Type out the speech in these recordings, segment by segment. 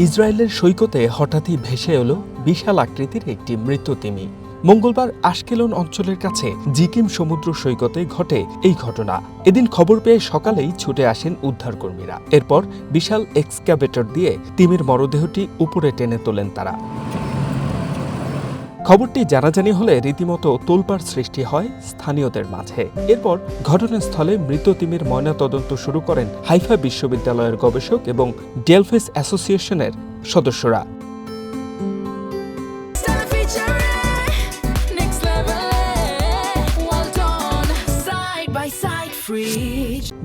ইসরায়েলের সৈকতে হঠাৎই ভেসে এলো বিশাল আকৃতির একটি মৃত তিমি। মঙ্গলবার আশকেলন অঞ্চলের কাছে জিকিম সমুদ্র সৈকতে ঘটে এই ঘটনা। এদিন খবর পেয়ে সকালেই ছুটে আসেন উদ্ধারকর্মীরা। এরপর বিশাল এক্সকাভেটর দিয়ে তিমির মরদেহটি উপরে টেনে তোলেন তারা। খবরটি জানাজানি হলে রীতিমতো তোলপাড় সৃষ্টি হয় স্থানীয়দের মাঝে। এরপর ঘটনাস্থলে মৃত তিমির ময়নাতদন্ত শুরু করেন হাইফা বিশ্ববিদ্যালয়ের গবেষক এবং ডেলফিস অ্যাসোসিয়েশনের সদস্যরা।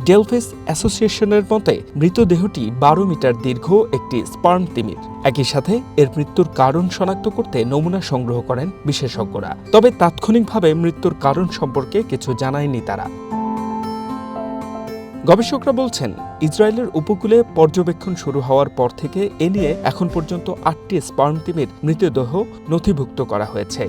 ডেলফিস অ্যাসোসিয়েশনের মতে মৃতদেহটি 12 মিটার দীর্ঘ একটি স্পার্ম তিমির। একই সাথে এর মৃত্যুর কারণ শনাক্ত করতে নমুনা সংগ্রহ করেন বিশেষজ্ঞরা। তবে তাৎক্ষণিকভাবে মৃত্যুর কারণ সম্পর্কে কিছু জানায়নি তারা। গবেষকরা বলছেন, ইসরায়েলের উপকূলে পর্যবেক্ষণ শুরু হওয়ার পর থেকে এ নিয়ে এখন পর্যন্ত 8টি স্পার্ম তিমির মৃতদেহ নথিভুক্ত করা হয়েছে।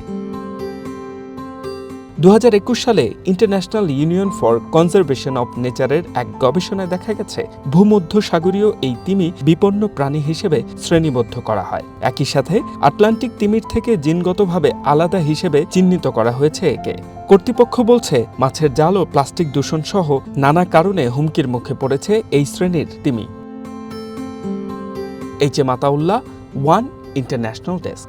2021 সালে international union for conservation of নেচারের এক গবেষণায় দেখা গেছে ভূমধ্যসাগরীয় এই তিমি বিপন্ন প্রাণী হিসেবে শ্রেণীবদ্ধ করা হয়। একই সাথে আটলান্টিক তিমির থেকে জিনগতভাবে আলাদা হিসেবে চিহ্নিত করা হয়েছে একে। কর্তৃপক্ষ বলছে, মাছের জাল ও প্লাস্টিক দূষণ সহ নানা কারণে হুমকির মুখে পড়েছে এই শ্রেণীর তিমি। H M Ataullah, one international desk.